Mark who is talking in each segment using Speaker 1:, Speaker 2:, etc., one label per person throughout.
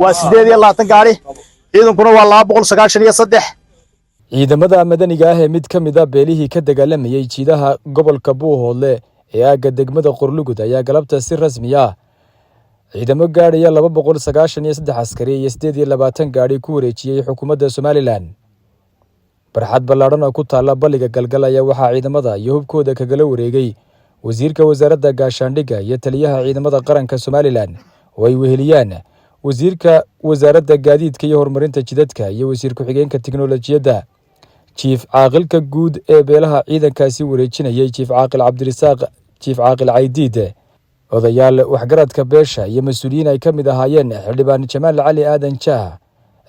Speaker 1: وسيدي الله تنقاري إذا كنا والله بقول سكاشن يصدح
Speaker 2: ciidamada madaniga ah ee mid ka mid ah beelihii ka dagaalamayay jiidaha gobolka Buuhoodle ee aaga degmada Qorlugud ayaa galabta si rasmi ah ciidamo gaadhaya 293 askari iyo 28 gaadhi ku wareejiyay xukuumadda Somaliland barxad ballaaran oo ku taala baliga galgal ayaa waxa ciidamada iyo hubkooda kagala wareegay wasiirka wasaaradda gaashaandhigga iyo taliyaha ciidamada qaranka Somaliland oo ay weheliyaan wasiirka wasaaradda gaadiidka iyo horumarinta jidadka iyo wasiir ku-xigeenka tiknoolajiyadda Chief Caaqilka guud ee beelaha ciidankaasi wareejinayay Chief Caaqil Cabdirasaaq Chief Caaqil Caydiid odayaal waxgaradka beesha iyo mas'uuliyiin ay ka mid ahaayeen xildhibaan Jamaal Cali Aadan Jaah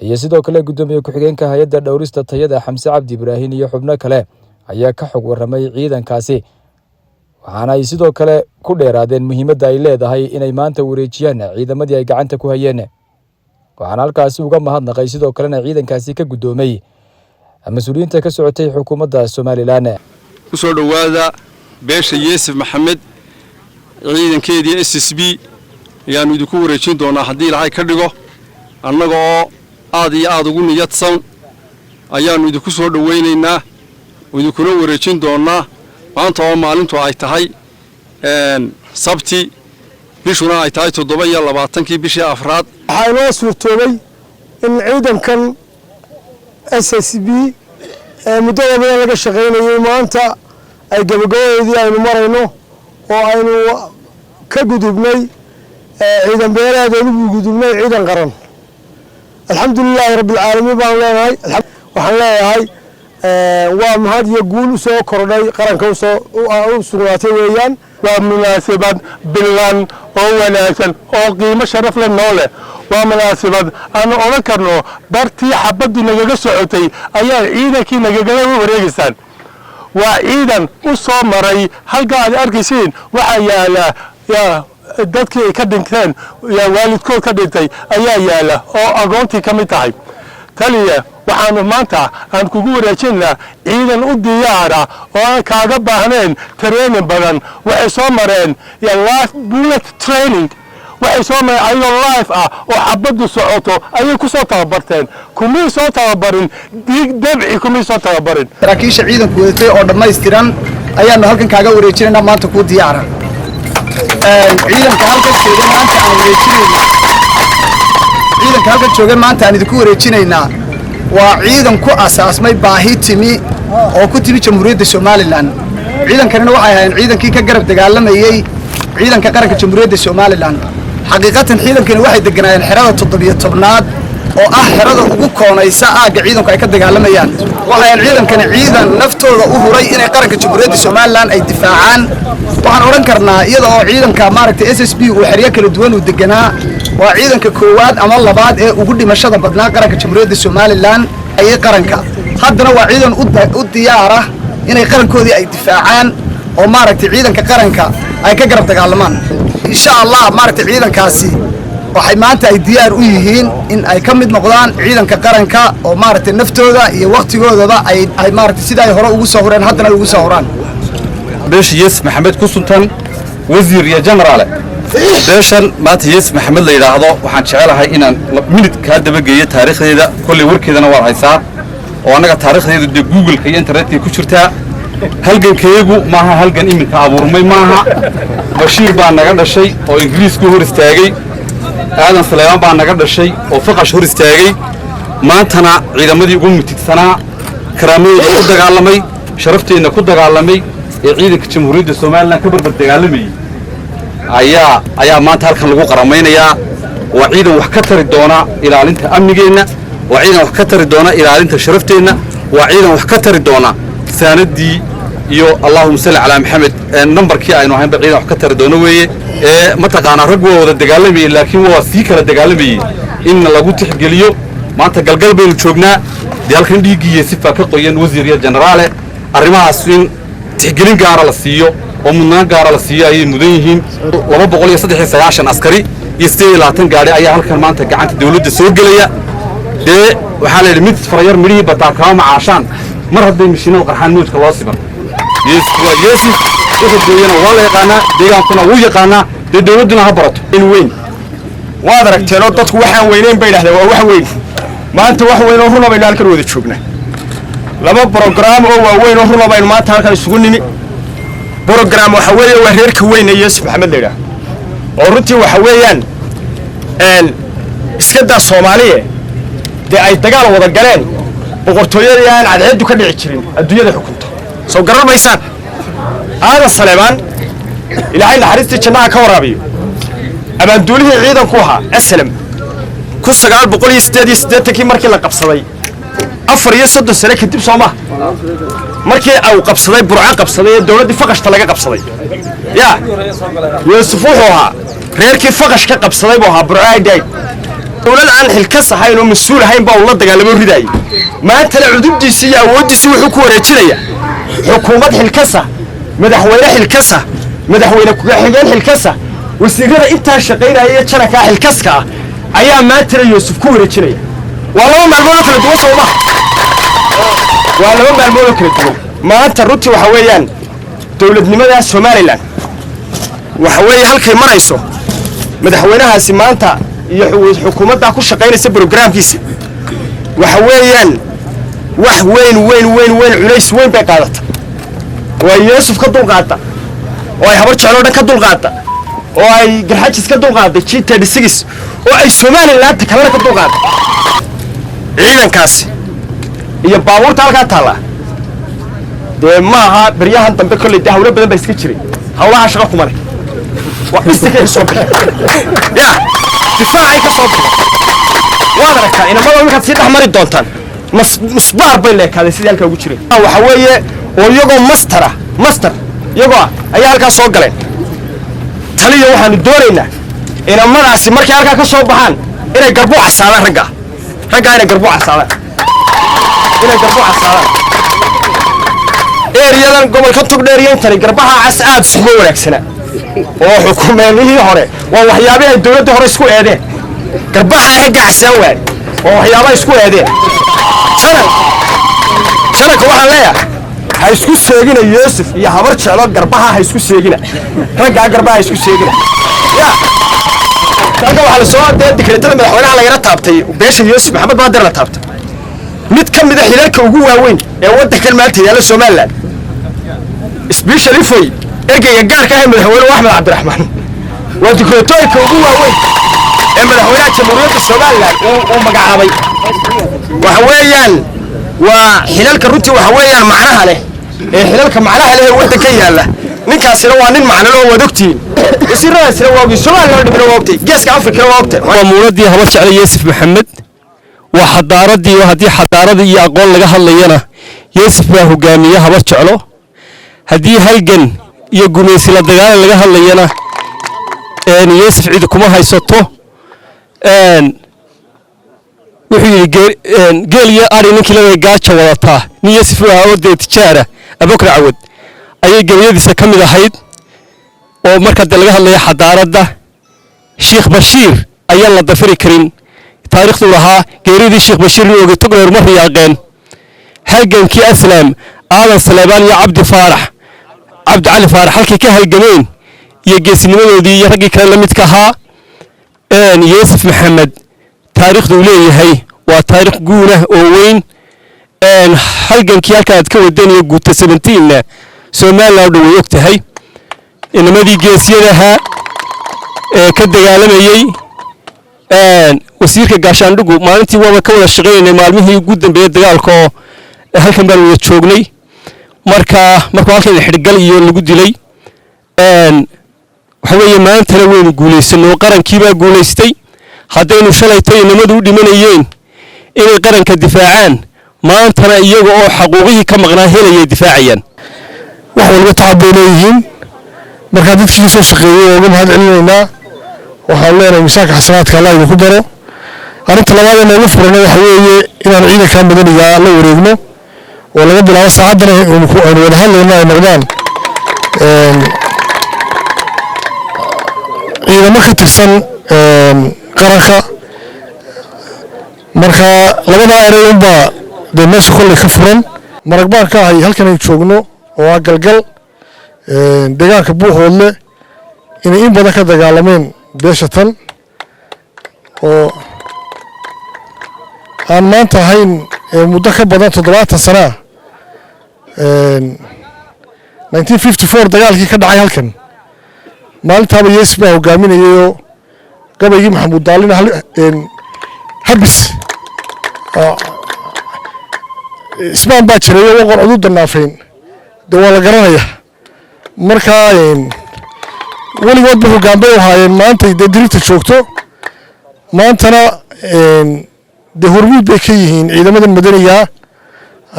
Speaker 2: iyo sidoo kale gudoomiye ku-xigeenka hay'adda dhawrista tayada Xamse Cabdi Ibraahin iyo xubno kale ayaa ka xog waramay ciidankaasi waxaana ay sidoo kale ku dheeraadeen muhiimadda ay leedahay inay maanta wareejiyaan ciidamadii ay gacanta ku hayeen waxaana halkaasi uga mahadnaqay sidoo kalena ciidankaasi ka gudoomay مسؤولينta ka socotay xukuumadda Somaliland
Speaker 3: ku soo dhawaada beesha Yuusuf Maxamed ciidankeedii SSB ayaanu idinku wareejin doonaa hadii Ilaahay ka dhigo annaga oo aad iyo aad ugu niyadsan ayaanu idinku soo dhaweynaynaa idinkuna wareejin doonaa maanta oo maalintu ay tahay sabti bishuna ay tahay 27 bishii afraad
Speaker 4: waxaa loo suurtoobay in ciidankan SSB muddo badan laga shaqeynayay maanta ay gabagaboodii aynu marayno oo aynu ka gudubnay ciidan beeladeed ugu gudubnay ciidan qaran alxamdulillah rabbil caalamiin baan leenahay waxaan leeyahay waa mahad iyo guul soo kordhay qaranka u sugnaatay weeyaan
Speaker 5: waa munaasabad bilan oo wanaagsan oo qiimo sharaf leh noole waa munaasabad aan oran karno bartii xabadu nagaga socotay ayaa ciidankii nagaga wareegisaan waa ciidan u soo maray halka aad arkaysiin waxa yaala dadkii ka dhinteen ya waalidkood ka dhintay ayaa yaala oo agoontii ka mid tahay taliya waxaan maanta aan kugu wareejinaa ciidan u diyaara oo aan kaaga baahneen training badan waxay soo mareen life bullet training waxay soo mareen ayagoo life ah oo xabadu socoto ayay ku soo tababarteen kumii soo tababarin diig dabci kumii soo tababarin
Speaker 1: saraakiisha ciidanku wadatay oo dhammaystiran ayaanu halkan kaaga wareejinaynaa maanta ku diyaara ciidanka halkan jooga maanta aan wareejinaynaa ciidanka halkan jooga maanta aan idinku wareejinaynaa waa ciidan ku asaasmay baahi timi oo ku timi Jamhuuriyadda Somaliland ciidankanina waxay ahaayeen ciidankii ka garab dagaalamayay ciidanka qaranka Jamhuuriyadda Somaliland xaqiiqatan ciidankani waxay deganaayeen xerada 17aad oo ah xerada ugu koonaysa aaga ciidanku ay ka dagaalamayaan waxay ciidankani ciidan naftooda u huray inay qaranka Jamhuuriyadda Somaliland ay difaacaan waxaan oran karnaa iyada oo ciidanka maaragtay SSB uu xiriir kala duwan u deganaa waa ciidanka koowaad ama labaad ee ugu dhimashada badnaa qaranka Jamhuuriyadda Somaliland ay qaranka haddana waa ciidan u diyaara inay qarankoodii ay difaacaan oo maaragtay ciidanka qaranka ay ka garab dagaalamaan insha Allah maaragtay ciidankaasi waxay maanta ay diyaar u yihiin in ay ka mid noqdaan ciidanka qaranka oo maaragtay naftooda iyo waqtigoodaba ay maaragtay sida ay hore ugu soo horeen haddana ugu soo horaan
Speaker 6: beesha Yuusuf Maxamed ku suntan wasiir iyo generaal beeshan maanta Yuusuf Maxamed la yiraahdo waxaan jecelahay inaan minute ka daba geeyo taariikhdeeda kulli warkeedana waa haysaa oo anaga taariikhdeedu Google-ka iyo internet-ka ku jirtaa halgankeegu maaha halgan iminka abuurmay maaha Bashiir baa naga dhashay oo Ingiriisku hor istaagay aadan Suleymaan baa naga dhashay oo Faqash hor istaagay maantana ciidamadii ugu mutidsanaa karaamadooda ku dagaalamay sharafteena ku dagaalamay ee ciidanka Jamhuuriyadda Somaliland ka barbar dagaalamay ayaa maanta halkan lagu qaramaynayaa waa ciidan wax ka tari doona ilaalinta amnigeena waa ciidan wax ka tari doona ilaalinta sharafteena waa ciidan wax ka tari doona saanadii iyo Allahumma salli ala Muhammad numberkii aynu ahayn ciidan wax ka tari doona weeye ma taqaana rag wada dagaalamay laakiin waa si kala dagaalamay in lagu tixgeliyo maanta galgal baynu joognaa halkan dhiigiye sifa ka qoyan wasiir iyo generaale arrimahaas in tixgelin gaar ah la siiyo oo mudnaan gaar ah la siiyo ay mudan yihiin 239 askari iyo 28 gaari ayaa halkan maanta gacanta dawladda soo galaya waxaa la yidhi mid farayar midhii bataa kama macaashaan mar hadday mishiinada qarxaan moodka loo siban Yuusuf wuxuu deeyana waa la yaqaanaa deegaankuna wuu yaqaanaa dawladduna ha barato in weyn
Speaker 7: waad aragteenoo dadku waxaan weyneyn bay idhahdeen waa wax weyn maanta wax weyn oo runa baynu halkan wada joognaa laba brograam oo waaweyn oo runa baynu maanta halkan isugu nimi brograam waxa weeye waa reerka weyn ee Yuusuf Maxamed la yidhaahdo oo runtii waxa weeyaan iska daa Soomaaliya dee ay dagaal wada galeen boqortooyadii aan cadceedu ka dhici jirin adduunyada xukunta soo garanaysaan aadan Saleemaan ilaahay naxariistii jannaha ka waraabiyo abaanduulihii ciidanku ahaa aslam 1988 markii la qabsaday 34 sano kadib Soomaa markii ay qabsaday burca qabsaday dawladii faqashta laga qabsaday ya Yuusuf wuxuu ahaa reerkii faqash ka qabsaday buu ahaa burca ay day dawlad aan xilka sahayn oo mas'uul ahayn baa ula dagaalamo ridaayay maanta la cudubdiisa iyo awoodiisa wuxuu ku wareejinaya xukuumad xilkasa madaxweyne xilkasa madaxweyne ku xigeen xilkasa wasiirada inta shaqeynaya janaka xilkaska ayaa maanta Yuusuf ku wareejinaya waa laba maalmood kala duwan Soomaa waa laba maalmood kala duwan maanta runtii waxa weeyaan dawladnimada Soomaaliland waxa weeye halkay marayso madaxweynahaasi maanta iyo xukuumadda ku shaqeynaysa programkiisa waxa weeyaan wax weyn culays weyn bay qaadata waa Yuusuf ka dulqaata oo ay habar jecel oo dhan ka dulqaata oo ay garxajis ka dulqaaday G36 oo ay Soomaaliland kale ka dulqaata ciidankaasi iyo baabuurta halka taala dee maaha baryahan dambe kulli hawlo badan bay iska jiray hawlaha shaqo kuma leh waa istikay soo bixi ya difaaci ka soo bixi waa aragtaa inamada markaad sii dhaxmari doontaan musbaar bay leekaday sidii halka ugu jiray waxa weeye oo iyagoo master iyagoo ayaa halka soo galeen taliyo waxaanu doonaynaa inamadaasi markay halka ka soo baxaan inay garbo casaadaan ragga inay garbo casaadaan eeriyadan gobolka Togdheer intani garbaha cas aad isku wanaagsana oo xukuumadihii hore waa waxyaabaha ay dawladda hore isku eedeen garbaha ragga casaan waay oo waxyaabaha isku eedeen sanadka waxaan leeyahay ha isku seegina Yuusuf iyo habar jecel garbaha ha isku seegina ragga garbaha ha isku seegina ya taga waxa la soo dekreetada madaxweynaha laga taabtay beesha Yuusuf Maxamed Baadir la taabtay mid ka mid ah xilalka ugu waaweyn ee waddankan maanta yaala Soomaaliland especially for ergeyga gaarka ah madaxweyne Axmed Cabdiraxmaan waa dekreetooyinka ugu waaweyn ee madaxweynaha jamhuuriyadda Soomaaliland oo magacaabay waxa weeyaan waa xilalka runtii waxa weeyaan macnaha leh ee xilalka macnaha leh ee waddanka yaala ninkaasina waa nin macno loo wadogtiin wasiiradaasina waa ugu Soomaaliland dhibna waqti geeska Afrika waqti
Speaker 8: waa muuladii habar jecel Yuusuf Maxamed وحضارتي وهذه حضارتي أقول لك هاللينا يوسف هجامية هبر شعله هذه هالجن يقوم يصير الدجال لك هاللينا إن يوسف عيدكم هاي صوته إن وحي قال يا أريني كلا يقعد شوالته يوسف عود تجارة أبوك عود أي جميع ذي سكمل هيد ومركز لك هاللي حضارة ده شيخ بشير أي الله ضفري كريم تاريخ لها جريدي الشيخ بشير وقت تقدر مرة يعقن هالجن كي أسلم آل سليمان يا عبد علي فارح حكي كهالجمين يجلس نمو دي يرقي كلمة كها إن يوسف محمد تاريخ دولي هي وتاريخ جونه وين إن هالجن كي كانت كود الدنيا جود 17 سومال لو وقت هي إنما دي جلسيها كده عالمي إن wasiirka gaashaandhigu maalintii waa ka wada shaqeynay maalmihii ugu dambeeyay dagaalka halkan baan wada joognay marka halkan xirgal iyo lagu dilay waxa weeye maanta weyn guuleysano qarankii baa guuleystay hadaynu shalaytay nimadu u dhimanayeen inay qaranka difaacaan maantana iyaga oo xaquuqihii ka maqnaa helay difaacayaan
Speaker 4: wax walba tacabeenayeen marka dadkii soo shaqeeyay oo mahad celinayna waxaan leenahay miisaanka xasanaadka Allah idinku daro arinta labaad ee lagu furno waxa weeye inaan ciidanka madaniga la wareegno oo laga bilaabo saacadana aynu wada hadlayno ay noqdaan ciidamo ka tirsan qaranka marka labada eray unba dee meesha kolley ka furan marag baan ka ahay halkan ay joogno oo ah galgal deegaanka Buuhoodle inay in badan ka dagaalameen beesha tan oo aan maanta ahayn muddo ka badan 70 sano 1954 dagaalkii ka dhacay halkan maalintaaba Yeesif baa hogaaminayay gabaygii Maxamuud Daalina habis ismaan baa jiray oo qor cudud naafeen waa la garanayaa markaa weligood buu hogaanbay u haayeen maanta dirita joogto maantana hormuud bay ka yihiin ciidamada madaniga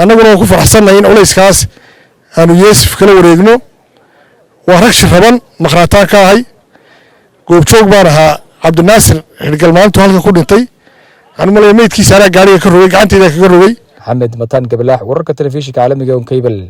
Speaker 4: annaguna waan ku faraxsanahay in culayskaas aanu Yeesif kala wareegno waa rag shiraban maqraataan ka ahay goobjoog baan ahaa Cabdinaasir xirgal maanta halka ku dhintay aan malay meydkiisa gaariga ka rogay gacantayda kaga rogay
Speaker 2: Maxamed Matan Gabalaax wararka telefishinka caalamiga ee Cable